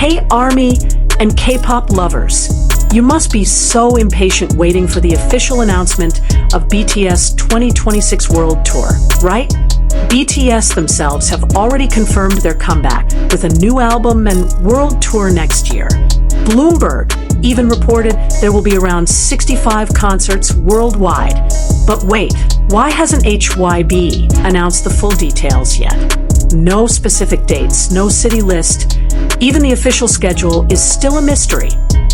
Hey ARMY and K-pop lovers, you must be so impatient waiting for the official announcement of BTS 2026 World Tour, right? BTS themselves have already confirmed their comeback with a new album and world tour next year. Bloomberg even reported there will be around 65 concerts worldwide. But wait, why hasn't Hybe announced the full details yet? No specific dates, no city list. Even the official schedule is still a mystery,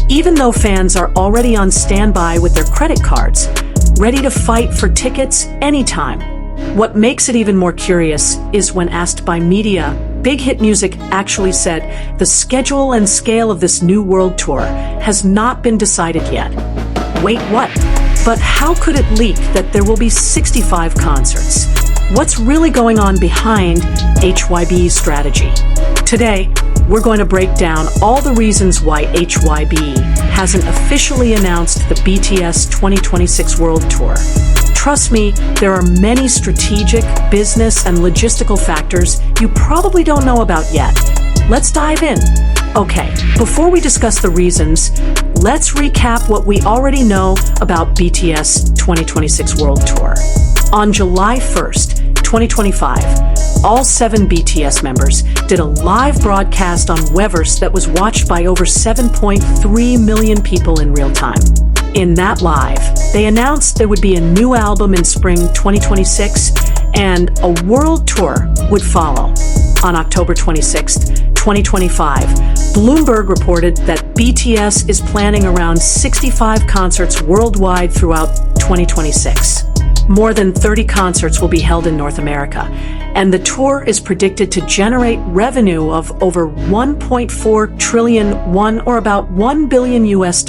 even though fans are already on standby with their credit cards, ready to fight for tickets anytime. What makes it even more curious is when asked by media, Big Hit Music actually said the schedule and scale of this new world tour has not been decided yet. Wait, what? But how could it leak that there will be 65 concerts? What's really going on behind Hybe's strategy? Today, we're going to break down all the reasons why Hybe hasn't officially announced the BTS 2026 World Tour. Trust me, there are many strategic, business, and logistical factors you probably don't know about yet. Let's dive in. Okay, before we discuss the reasons, let's recap what we already know about BTS 2026 World Tour. On July 1st, 2025, all 7 BTS members did a live broadcast on Weverse that was watched by over 7.3 million people in real time. In that live, they announced there would be a new album in spring 2026 and a world tour would follow. On October 26th, 2025, Bloomberg reported that BTS is planning around 65 concerts worldwide throughout 2026. More than 30 concerts will be held in North America, and the tour is predicted to generate revenue of over 1.4 trillion or about $1 billion US.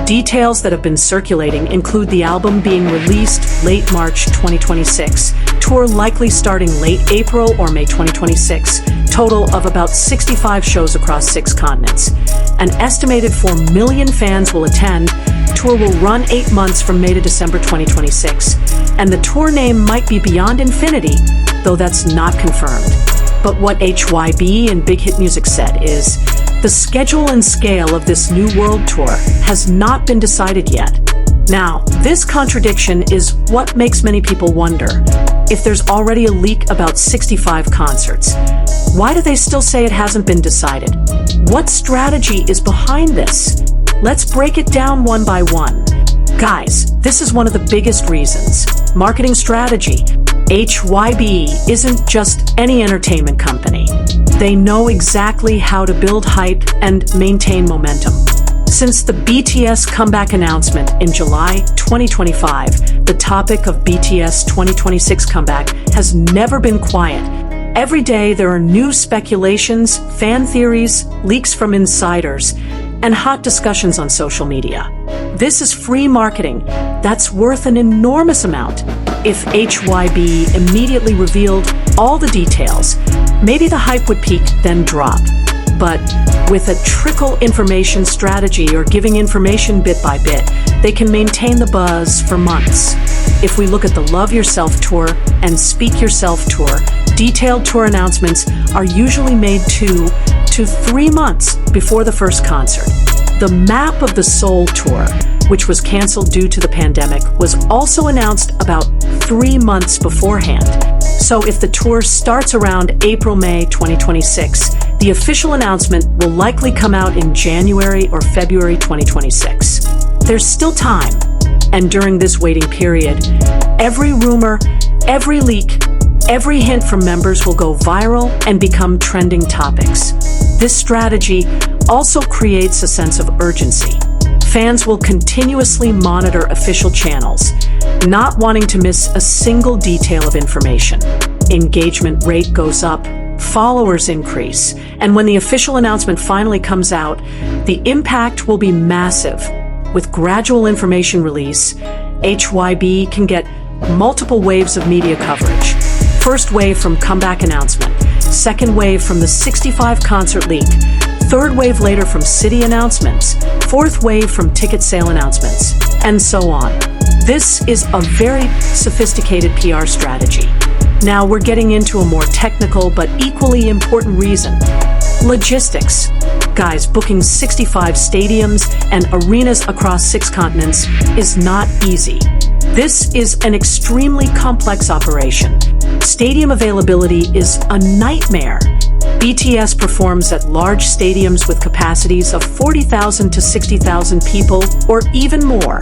Details that have been circulating include the album being released late March 2026, tour likely starting late April or May 2026, total of about 65 shows across 6 continents. An estimated 4 million fans will attend. Tour will run 8 months from May to December 2026, and the tour name might be Beyond Infinity, though that's not confirmed. But what Hybe and Big Hit Music said is, the schedule and scale of this new world tour has not been decided yet. Now, this contradiction is what makes many people wonder. If there's already a leak about 65 concerts, why do they still say it hasn't been decided? What strategy is behind this? Let's break it down one by one. Guys, this is one of the biggest reasons. Marketing strategy. Hybe isn't just any entertainment company. They know exactly how to build hype and maintain momentum. Since the BTS comeback announcement in July 2025, the topic of BTS 2026 comeback has never been quiet. Every day there are new speculations, fan theories, leaks from insiders, and hot discussions on social media. This is free marketing that's worth an enormous amount. If Hybe immediately revealed all the details, maybe the hype would peak, then drop. But with a trickle information strategy or giving information bit by bit, they can maintain the buzz for months. If we look at the Love Yourself tour and Speak Yourself tour, detailed tour announcements are usually made 2 to 3 months before the first concert. The map of the Seoul tour, which was canceled due to the pandemic, was also announced about 3 months beforehand. So if the tour starts around April-May 2026, the official announcement will likely come out in January or February 2026. There's still time, and during this waiting period, every rumor, every leak, every hint from members will go viral and become trending topics. This strategy also creates a sense of urgency. Fans will continuously monitor official channels, not wanting to miss a single detail of information. Engagement rate goes up, followers increase, and when the official announcement finally comes out, the impact will be massive. With gradual information release, Hybe can get multiple waves of media coverage. First wave from comeback announcement, second wave from the 65 concert leak, third wave later from city announcements, fourth wave from ticket sale announcements, and so on. This is a very sophisticated PR strategy. Now we're getting into a more technical but equally important reason. Logistics. Guys, booking 65 stadiums and arenas across 6 continents is not easy. This is an extremely complex operation. Stadium availability is a nightmare. BTS performs at large stadiums with capacities of 40,000 to 60,000 people or even more.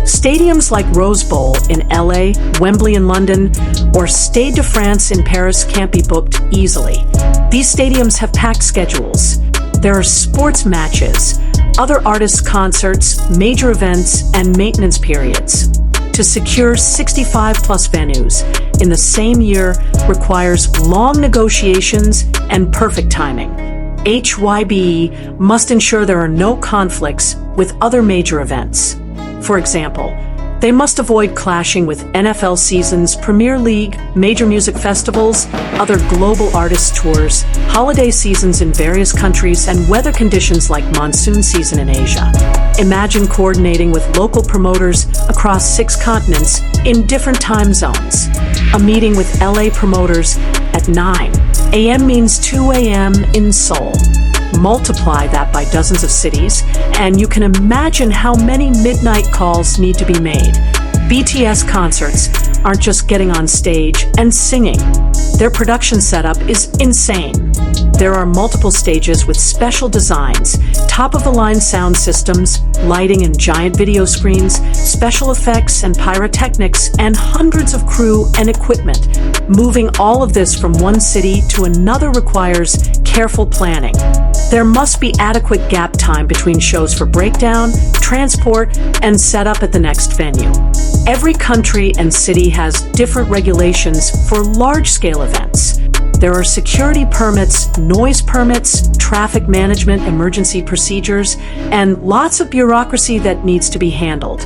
Stadiums like Rose Bowl in LA, Wembley in London, or Stade de France in Paris can't be booked easily. These stadiums have packed schedules. There are sports matches, other artists' concerts, major events, and maintenance periods. To secure 65-plus venues in the same year requires long negotiations and perfect timing. Hybe must ensure there are no conflicts with other major events. For example, they must avoid clashing with NFL seasons, Premier League, major music festivals, other global artist tours, holiday seasons in various countries, and weather conditions like monsoon season in Asia. Imagine coordinating with local promoters across 6 continents in different time zones. A meeting with LA promoters at 9 a.m. means 2 a.m. in Seoul. Multiply that by dozens of cities, and you can imagine how many midnight calls need to be made. BTS concerts aren't just getting on stage and singing. Their production setup is insane. There are multiple stages with special designs, top-of-the-line sound systems, lighting and giant video screens, special effects and pyrotechnics, and hundreds of crew and equipment. Moving all of this from one city to another requires careful planning. There must be adequate gap time between shows for breakdown, transport, and setup at the next venue. Every country and city has different regulations for large-scale events. There are security permits, noise permits, traffic management, emergency procedures, and lots of bureaucracy that needs to be handled.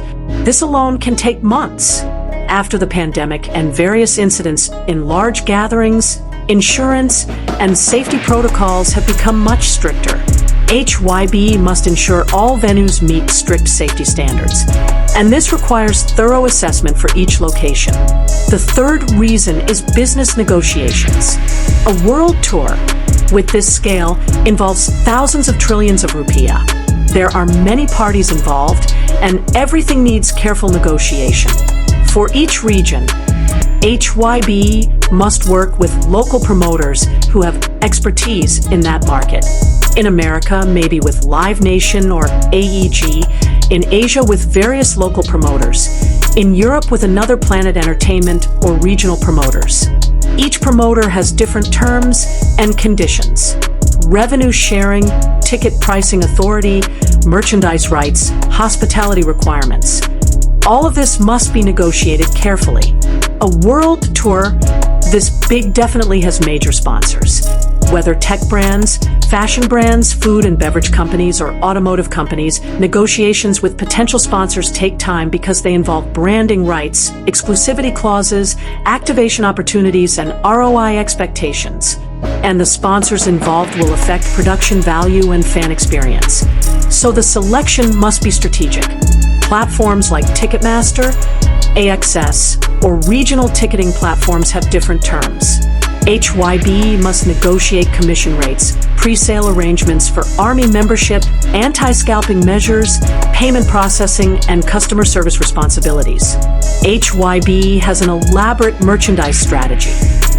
This alone can take months. After the pandemic and various incidents in large gatherings, insurance and safety protocols have become much stricter. Hybe must ensure all venues meet strict safety standards, and this requires thorough assessment for each location. The third reason is business negotiations. A world tour with this scale involves thousands of trillions of rupiah. There are many parties involved, and everything needs careful negotiation. For each region, Hybe must work with local promoters who have expertise in that market. In America, maybe with Live Nation or AEG. In Asia, with various local promoters. In Europe, with Another Planet Entertainment or regional promoters. Each promoter has different terms and conditions. Revenue sharing, ticket pricing authority, merchandise rights, hospitality requirements. All of this must be negotiated carefully. A world tour this big definitely has major sponsors. Whether tech brands, fashion brands, food and beverage companies, or automotive companies, negotiations with potential sponsors take time because they involve branding rights, exclusivity clauses, activation opportunities, and ROI expectations. And the sponsors involved will affect production value and fan experience. So the selection must be strategic. Platforms like Ticketmaster, AXS, or regional ticketing platforms have different terms. Hybe must negotiate commission rates, pre-sale arrangements for army membership, anti-scalping measures, payment processing, and customer service responsibilities. Hybe has an elaborate merchandise strategy.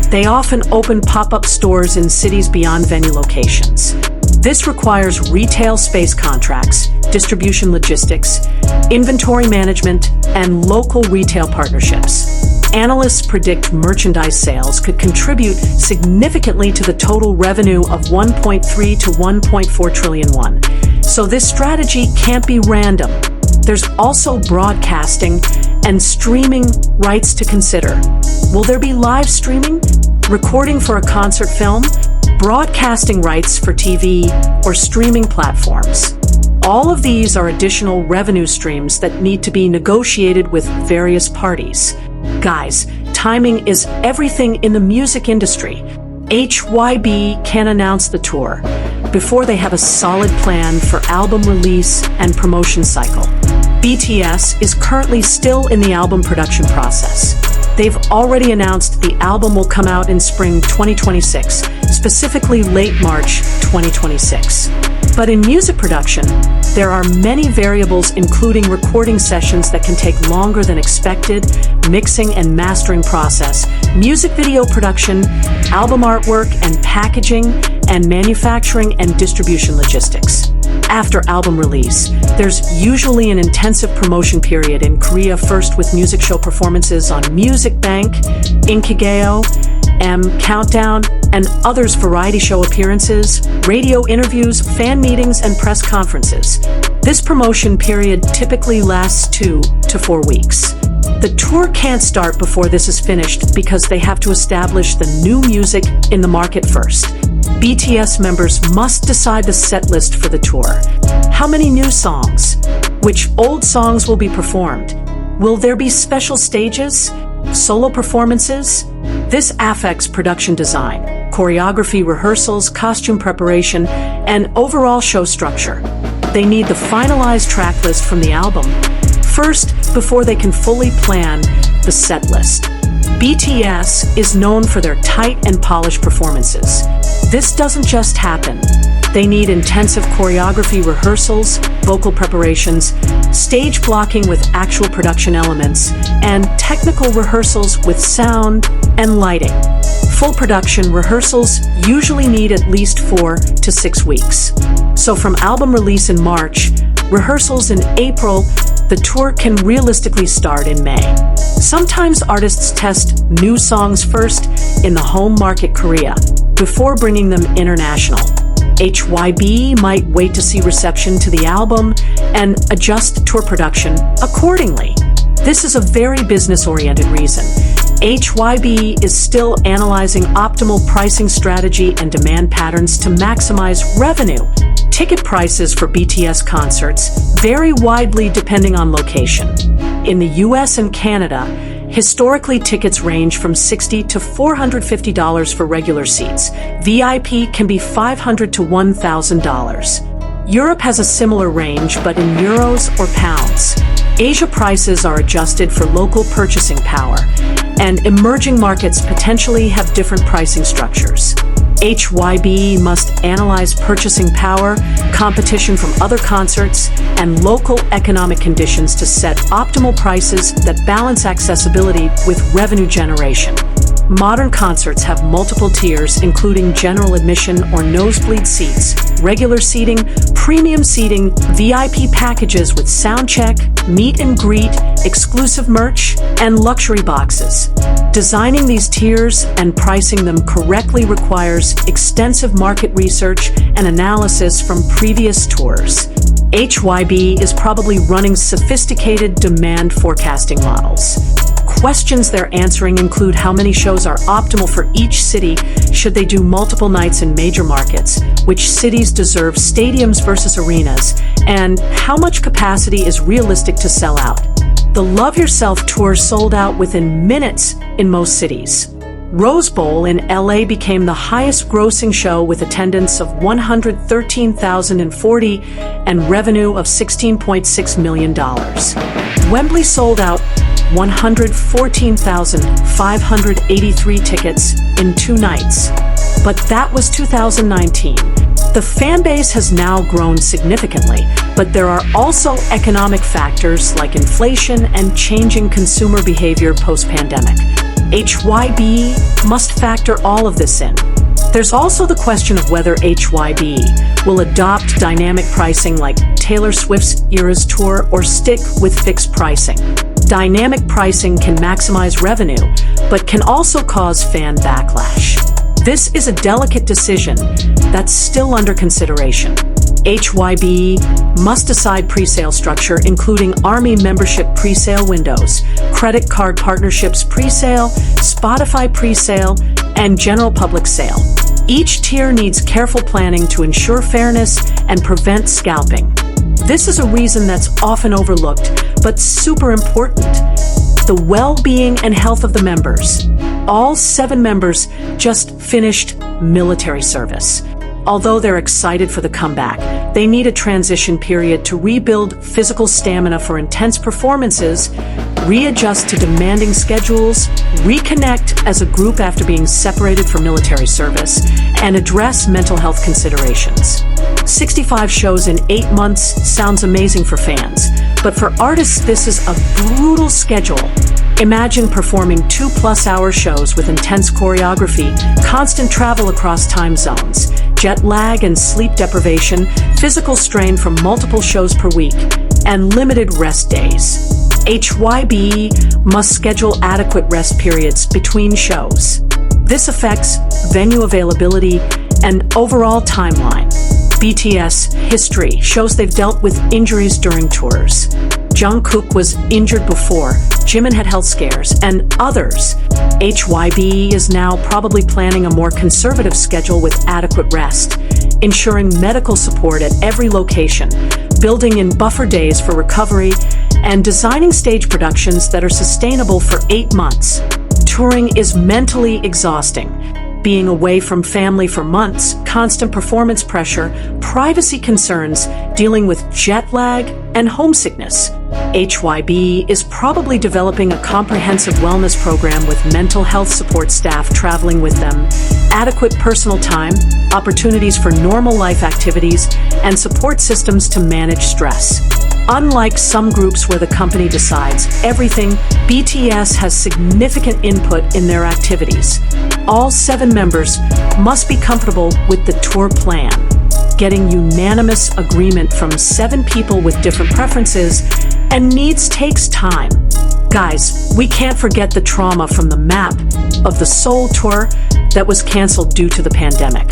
They often open pop-up stores in cities beyond venue locations. This requires retail space contracts, distribution logistics, inventory management, and local retail partnerships. Analysts predict merchandise sales could contribute significantly to the total revenue of 1.3 to 1.4 trillion won. So this strategy can't be random. There's also broadcasting and streaming rights to consider. Will there be live streaming, recording for a concert film, broadcasting rights for TV, or streaming platforms? All of these are additional revenue streams that need to be negotiated with various parties. Guys, timing is everything in the music industry. Hybe can announce the tour before they have a solid plan for album release and promotion cycle. BTS is currently still in the album production process. They've already announced the album will come out in spring 2026, specifically late March 2026. But in music production, there are many variables including recording sessions that can take longer than expected, mixing and mastering process, music video production, album artwork and packaging, and manufacturing and distribution logistics. After album release, there's usually an intensive promotion period in Korea, first with music show performances on Music Bank, Inkigeo, M Countdown, and others variety show appearances, radio interviews, fan meetings, and press conferences. This promotion period typically lasts 2 to 4 weeks. The tour can't start before this is finished because they have to establish the new music in the market first. BTS members must decide the set list for the tour. How many new songs? Which old songs will be performed? Will there be special stages? Solo performances? This affects production design, choreography, rehearsals, costume preparation, and overall show structure. They need the finalized track list from the album first before they can fully plan the set list. BTS is known for their tight and polished performances. This doesn't just happen. They need intensive choreography rehearsals, vocal preparations, stage blocking with actual production elements, and technical rehearsals with sound and lighting. Full production rehearsals usually need at least 4 to 6 weeks. So from album release in March, rehearsals in April, the tour can realistically start in May. Sometimes artists test new songs first in the home market Korea before bringing them international. Hybe might wait to see reception to the album and adjust tour production accordingly. This is a very business-oriented reason. Hybe is still analyzing optimal pricing strategy and demand patterns to maximize revenue. Ticket prices for BTS concerts vary widely depending on location. In the US and Canada, historically tickets range from $60 to $450 for regular seats. VIP can be $500 to $1,000. Europe has a similar range, but in euros or pounds. Asia prices are adjusted for local purchasing power, and emerging markets potentially have different pricing structures. Hybe must analyze purchasing power, competition from other concerts, and local economic conditions to set optimal prices that balance accessibility with revenue generation. Modern concerts have multiple tiers, including general admission or nosebleed seats, regular seating, premium seating, VIP packages with sound check, meet and greet, exclusive merch, and luxury boxes. Designing these tiers and pricing them correctly requires extensive market research and analysis from previous tours. Hybe is probably running sophisticated demand forecasting models. Questions they're answering include how many shows are optimal for each city, should they do multiple nights in major markets, which cities deserve stadiums versus arenas, and how much capacity is realistic to sell out. The Love Yourself tour sold out within minutes in most cities. Rose Bowl in LA became the highest grossing show with attendance of 113,040 and revenue of $16.6 million. Wembley sold out 114,583 tickets in 2 nights. But that was 2019. The fan base has now grown significantly, but there are also economic factors like inflation and changing consumer behavior post-pandemic. Hybe must factor all of this in. There's also the question of whether Hybe will adopt dynamic pricing like Taylor Swift's Eras Tour or stick with fixed pricing. Dynamic pricing can maximize revenue, but can also cause fan backlash. This is a delicate decision that's still under consideration. Hybe must decide presale structure, including Army membership presale windows, credit card partnerships presale, Spotify presale, and general public sale. Each tier needs careful planning to ensure fairness and prevent scalping. This is a reason that's often overlooked, but super important: the well-being and health of the members. All 7 members just finished military service. Although they're excited for the comeback, they need a transition period to rebuild physical stamina for intense performances, readjust to demanding schedules, reconnect as a group after being separated for military service, and address mental health considerations. 65 shows in 8 months sounds amazing for fans, but for artists this is a brutal schedule. Imagine performing 2+ hour shows with intense choreography, constant travel across time zones, jet lag and sleep deprivation, physical strain from multiple shows per week, and limited rest days. Hybe must schedule adequate rest periods between shows. This affects venue availability and overall timeline. BTS history shows they've dealt with injuries during tours. Jungkook was injured before, Jimin had health scares, and others. Hybe is now probably planning a more conservative schedule with adequate rest, ensuring medical support at every location, building in buffer days for recovery, and designing stage productions that are sustainable for 8 months. Touring is mentally exhausting. Being away from family for months, constant performance pressure, privacy concerns, dealing with jet lag, and homesickness. Hybe is probably developing a comprehensive wellness program with mental health support staff traveling with them, adequate personal time, opportunities for normal life activities, and support systems to manage stress. Unlike some groups where the company decides everything, BTS has significant input in their activities. All 7 members must be comfortable with the tour plan. Getting unanimous agreement from 7 people with different preferences and needs takes time. Guys, we can't forget the trauma from the map of the Seoul tour that was canceled due to the pandemic.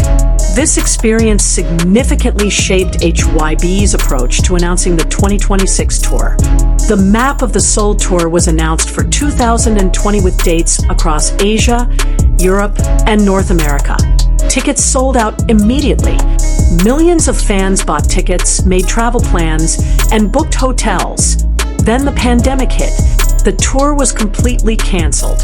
This experience significantly shaped Hybe's approach to announcing the 2026 tour. The map of the Seoul tour was announced for 2020 with dates across Asia, Europe, and North America. Tickets sold out immediately. Millions of fans bought tickets, made travel plans, and booked hotels. Then the pandemic hit. The tour was completely canceled.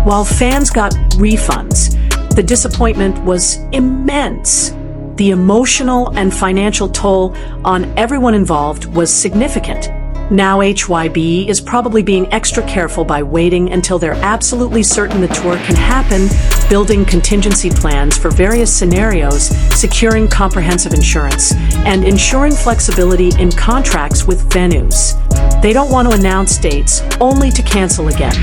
While fans got refunds, the disappointment was immense. The emotional and financial toll on everyone involved was significant. Now Hybe is probably being extra careful by waiting until they're absolutely certain the tour can happen, building contingency plans for various scenarios, securing comprehensive insurance, and ensuring flexibility in contracts with venues. They don't want to announce dates only to cancel again.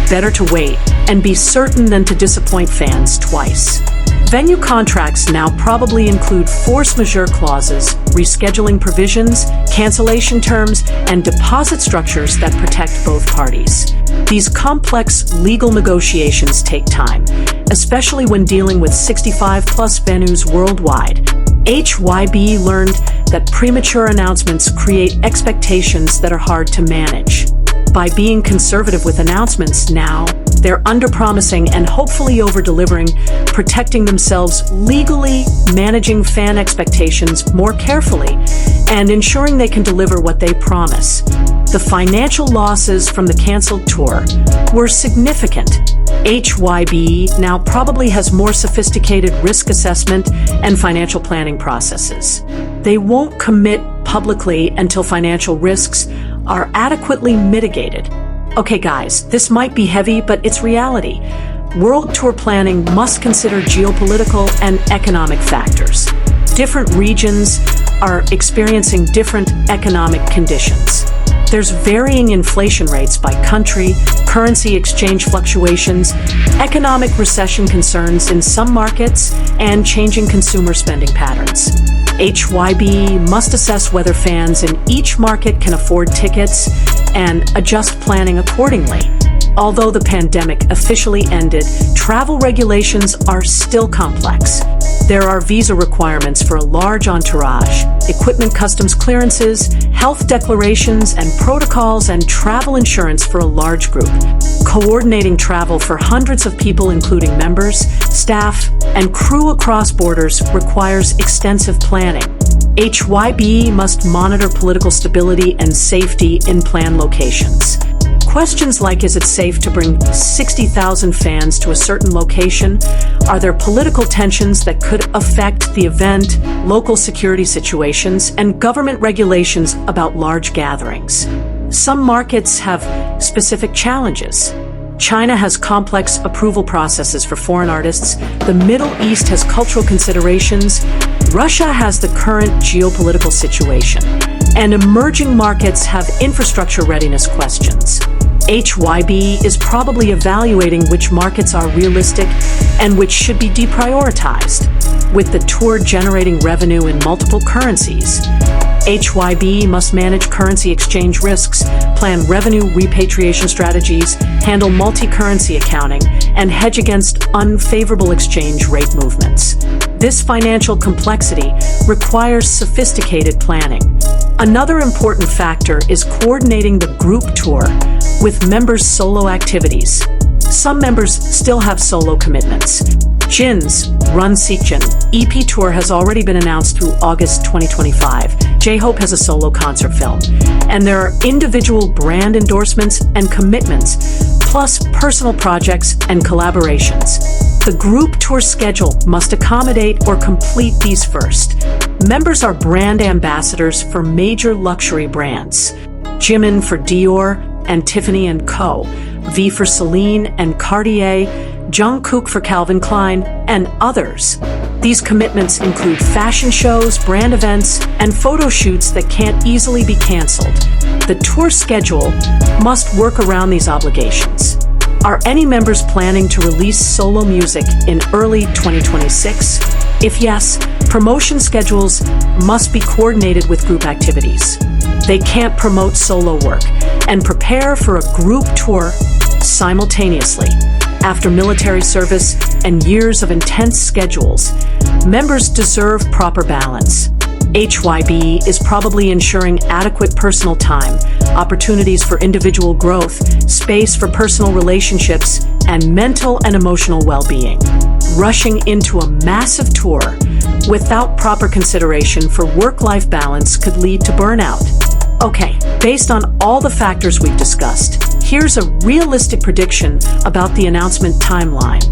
Better to wait and be certain than to disappoint fans twice. Venue contracts now probably include force majeure clauses, rescheduling provisions, cancellation terms, and deposit structures that protect both parties. These complex legal negotiations take time, especially when dealing with 65+ venues worldwide. Hybe learned that premature announcements create expectations that are hard to manage. By being conservative with announcements now, they're under-promising and hopefully over-delivering, protecting themselves legally, managing fan expectations more carefully, and ensuring they can deliver what they promise. The financial losses from the canceled tour were significant. Hybe now probably has more sophisticated risk assessment and financial planning processes. They won't commit publicly until financial risks are adequately mitigated. Okay guys, this might be heavy, but it's reality. World tour planning must consider geopolitical and economic factors. Different regions are experiencing different economic conditions. There's varying inflation rates by country, currency exchange fluctuations, economic recession concerns in some markets, and changing consumer spending patterns. Hybe must assess whether fans in each market can afford tickets and adjust planning accordingly. Although the pandemic officially ended, travel regulations are still complex. There are visa requirements for a large entourage, equipment customs clearances, health declarations and protocols, and travel insurance for a large group. Coordinating travel for hundreds of people, including members, staff, and crew across borders, requires extensive planning. Hybe must monitor political stability and safety in planned locations. Questions like, is it safe to bring 60,000 fans to a certain location? Are there political tensions that could affect the event, local security situations, and government regulations about large gatherings? Some markets have specific challenges. China has complex approval processes for foreign artists, the Middle East has cultural considerations, Russia has the current geopolitical situation, and emerging markets have infrastructure readiness questions. Hybe is probably evaluating which markets are realistic and which should be deprioritized, with the tour generating revenue in multiple currencies. Hybe must manage currency exchange risks, plan revenue repatriation strategies, handle multi-currency accounting, and hedge against unfavorable exchange rate movements. This financial complexity requires sophisticated planning. Another important factor is coordinating the group tour with members' solo activities. Some members still have solo commitments. Jin's Run Seekjin EP tour has already been announced through August 2025. J-Hope has a solo concert film. And there are individual brand endorsements and commitments, plus personal projects and collaborations. The group tour schedule must accommodate or complete these first. Members are brand ambassadors for major luxury brands. Jimin for Dior and Tiffany & Co., V for Celine and Cartier, Jungkook for Calvin Klein, and others. These commitments include fashion shows, brand events, and photo shoots that can't easily be canceled. The tour schedule must work around these obligations. Are any members planning to release solo music in early 2026? If yes, promotion schedules must be coordinated with group activities. They can't promote solo work and prepare for a group tour simultaneously. After military service and years of intense schedules, members deserve proper balance. Hybe is probably ensuring adequate personal time, opportunities for individual growth, space for personal relationships, and mental and emotional well-being. Rushing into a massive tour without proper consideration for work-life balance could lead to burnout. Okay, based on all the factors we've discussed, here's a realistic prediction about the announcement timeline.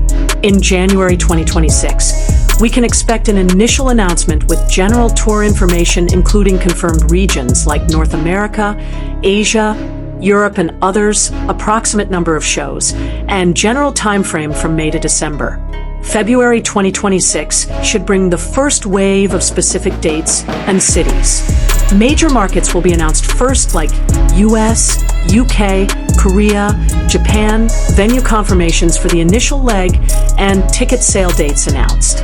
In January 2026, we can expect an initial announcement with general tour information including confirmed regions like North America, Asia, Europe, and others, approximate number of shows, and general timeframe from May to December. February 2026 should bring the first wave of specific dates and cities. Major markets will be announced first, like US, UK, Korea, Japan, venue confirmations for the initial leg, and ticket sale dates announced.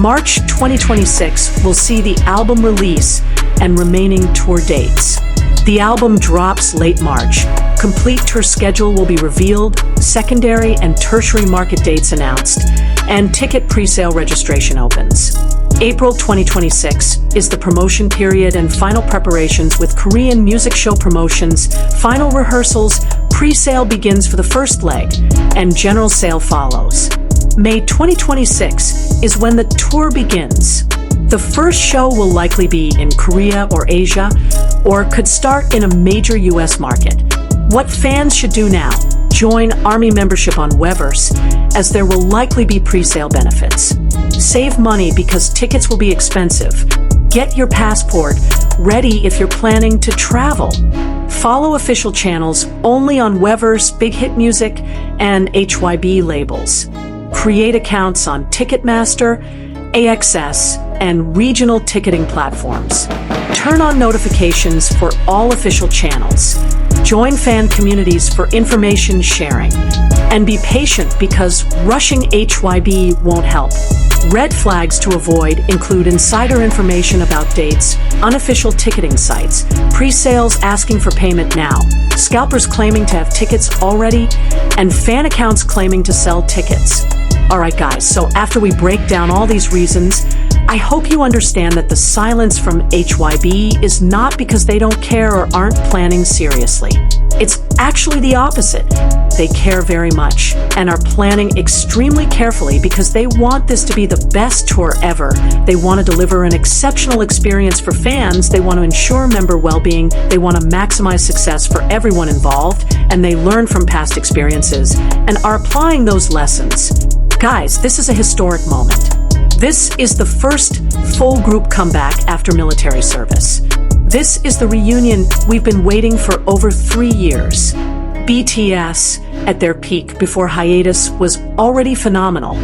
March 2026 will see the album release and remaining tour dates. The album drops late March. Complete tour schedule will be revealed, secondary and tertiary market dates announced, and ticket pre-sale registration opens. April 2026 is the promotion period and final preparations with Korean music show promotions, final rehearsals, pre-sale begins for the first leg, and general sale follows. May 2026 is when the tour begins. The first show will likely be in Korea or Asia, or could start in a major US market. What fans should do now? Join Army membership on Weverse, as there will likely be pre-sale benefits. Save money because tickets will be expensive. Get your passport ready if you're planning to travel. Follow official channels only on Weverse, Big Hit Music, and Hybe labels. Create accounts on Ticketmaster, AXS, and regional ticketing platforms. Turn on notifications for all official channels. Join fan communities for information sharing. And be patient because rushing Hybe won't help. Red flags to avoid include insider information about dates, unofficial ticketing sites, pre-sales asking for payment now, scalpers claiming to have tickets already, and fan accounts claiming to sell tickets. Alright guys, so after we break down all these reasons, I hope you understand that the silence from Hybe is not because they don't care or aren't planning seriously. It's actually the opposite. They care very much and are planning extremely carefully because they want this to be the best tour ever. They want to deliver an exceptional experience for fans. They want to ensure member well-being. They want to maximize success for everyone involved, and they learn from past experiences and are applying those lessons. Guys, this is a historic moment. This is the first full group comeback after military service. This is the reunion we've been waiting for over 3 years. BTS at their peak before hiatus was already phenomenal.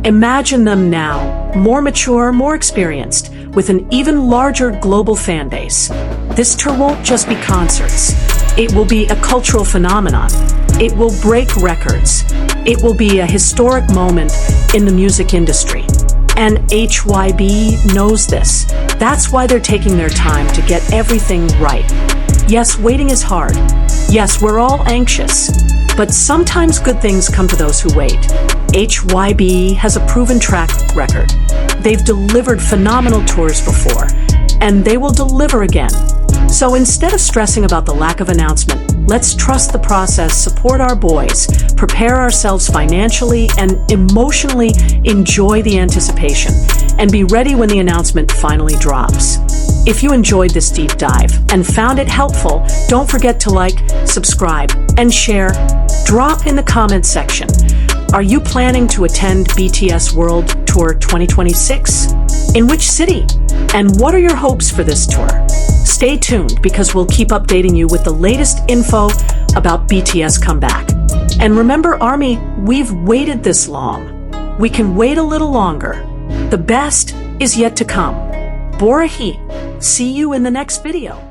Imagine them now, more mature, more experienced, with an even larger global fan base. This tour won't just be concerts. It will be a cultural phenomenon. It will break records. It will be a historic moment in the music industry. And HYB knows this. That's why they're taking their time to get everything right. Yes, waiting is hard. Yes, we're all anxious. But sometimes good things come to those who wait. HYB has a proven track record. They've delivered phenomenal tours before, and they will deliver again. So instead of stressing about the lack of announcement, let's trust the process, support our boys, prepare ourselves financially and emotionally, enjoy the anticipation, and be ready when the announcement finally drops. If you enjoyed this deep dive and found it helpful, don't forget to like, subscribe, and share. Drop in the comments section. Are you planning to attend BTS World Tour 2026? In which city? And what are your hopes for this tour? Stay tuned because we'll keep updating you with the latest info about BTS comeback. And remember, Army, we've waited this long. We can wait a little longer. The best is yet to come. Borahi, see you in the next video.